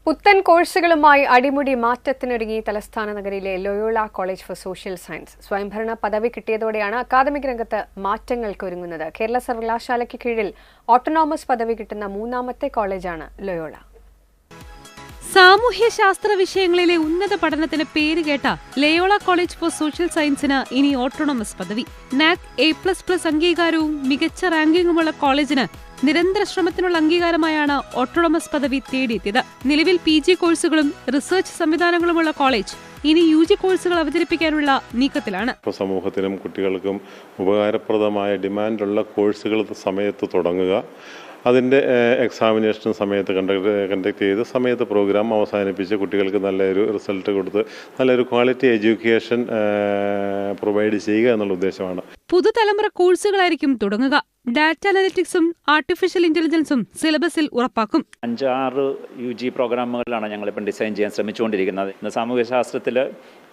പുത്തൻ കോഴ്സുകളുമായി അടിമുടി മാറ്റത്തിനൊരുങ്ങി തലസ്ഥാന നഗരിയിലെ Loyola College for Social Science. സ്വയംഭരണ പദവി കിട്ടിയതോടെയാണ് അക്കാദമിക് രംഗത്ത് മാറ്റങ്ങൾക്കൊരുങ്ങുന്നത്. കേരള സർവകലാശാലയ്ക്ക് കീഴിൽ ഓട്ടോണോമസ് പദവി കിട്ടുന്ന മൂന്നാമത്തെ കോളേജാണ് ലോയോള. സാമൂഹ്യശാസ്ത്ര വിഷയങ്ങളിലെ ഉന്നത പഠനത്തിന് പേരുകേട്ട ലോയോള കോളേജ് ഫോർ സോഷ്യൽ സയൻസിന് ഇനി ഓട്ടോണോമസ് പദവി. നാക് A++ അംഗീകാരവും മികച്ച റാങ്കിങ്ങുമുള്ള കോളേജിന് നിരന്തര ശ്രമത്തിനുള്ള അംഗീകാരമായാണ് ഓട്ടോണോമസ് പദവി തേടിയെത്തിയത്. നിലവിൽ PG കോഴ്സുകളും റിസർച്ച് സംവിധാനങ്ങളുമുള്ള കോളേജ് ഇനി UG കോഴ്സുകൾ അവതരിപ്പിക്കാനുള്ള നീക്കത്തിലാണ്. സമൂഹത്തിനും കുട്ടികൾക്കും ഉപകാരപ്രദമായ ഡിമാൻഡുള്ള കോഴ്സുകൾ സമയത്ത് തുടങ്ങുക, അതിൻ്റെ എക്സാമിനേഷൻ സമയത്ത് കണ്ടക്ട് ചെയ്ത് സമയത്ത് പ്രോഗ്രാം അവസാനിപ്പിച്ച് കുട്ടികൾക്ക് നല്ലൊരു റിസൾട്ട് കൊടുത്ത് നല്ലൊരു ക്വാളിറ്റി എഡ്യൂക്കേഷൻ പ്രൊവൈഡ് ചെയ്യുക എന്നുള്ള ഉദ്ദേശമാണ്. പുതുതലമുറ കോഴ്സുകളായിരിക്കും തുടങ്ങുക. ഡാറ്റ അനലിറ്റിക്സും ആർട്ടിഫിഷ്യൽ ഇന്റലിജൻസും സിലബസിൽ ഉറപ്പാക്കും. 5-6 UG പ്രോഗ്രാമുകളാണ് ഞങ്ങളിപ്പം ഡിസൈൻ ചെയ്യാൻ ശ്രമിച്ചുകൊണ്ടിരിക്കുന്നത്. ഇന്ന് സാമൂഹ്യശാസ്ത്രത്തിൽ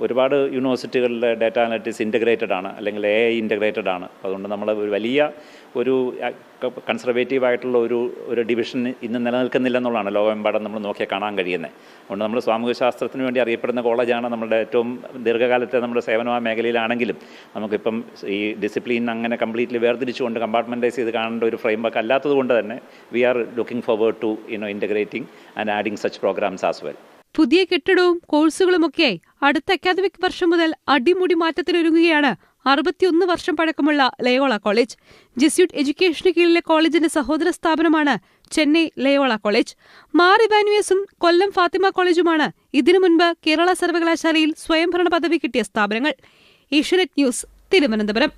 ഒരുപാട് യൂണിവേഴ്സിറ്റികളിൽ ഡാറ്റ അനലിറ്റിക്സ് ഇൻ്റഗ്രേറ്റഡ് ആണ്, അല്ലെങ്കിൽ AI ഇൻ്റഗ്രേറ്റഡ് ആണ്. അതുകൊണ്ട് നമ്മൾ ഒരു വലിയ ഒരു കൺസർവേറ്റീവായിട്ടുള്ള ഒരു ഡിവിഷൻ ഇന്ന് നിലനിൽക്കുന്നില്ലെന്നുള്ളതാണ് ലോകമെമ്പാടും നമ്മൾ നോക്കിയാൽ കാണാൻ കഴിയുന്നത്. അതുകൊണ്ട് നമ്മൾ സാമൂഹ്യശാസ്ത്രത്തിന് വേണ്ടി അറിയപ്പെടുന്ന കോളേജാണ്. നമ്മുടെ ഏറ്റവും ദീർഘകാലത്തെ നമ്മുടെ സേവന മേഖലയിലാണെങ്കിലും നമുക്കിപ്പം ഈ ഡിസിപ്ലിൻ അങ്ങനെ കംപ്ലീറ്റ്ലി വേർതിരിച്ചുകൊണ്ട് കമ്പാർട്ട്മെൻറ്റൈസ് ചെയ്ത് കാണേണ്ട ഒരു ഫ്രെയിം വർക്ക് അല്ലാത്തത് കൊണ്ട് തന്നെ we are looking forward to integrating and adding such programs as well. പുതിയ കെട്ടിടവും കോഴ്സുകളുമൊക്കെയായി അടുത്ത അക്കാദമിക് വർഷം മുതൽ അടിമുടി മാറ്റത്തിനൊരുങ്ങുകയാണ് 61 വർഷം പഴക്കമുള്ള ലോയോള കോളേജ്. ജെസ്യൂട്ട് എഡ്യൂക്കേഷന് കീഴിലെ കോളേജിന്റെ സഹോദര സ്ഥാപനമാണ് ചെന്നൈ ലോയോള കോളേജ്. മാർ ഇവാനുവേസും കൊല്ലം ഫാത്തിമ കോളേജുമാണ് ഇതിനു മുൻപ് കേരള സർവകലാശാലയിൽ സ്വയംഭരണ പദവി കിട്ടിയ സ്ഥാപനങ്ങൾ. ഏഷ്യാനെറ്റ് ന്യൂസ്, തിരുവനന്തപുരം.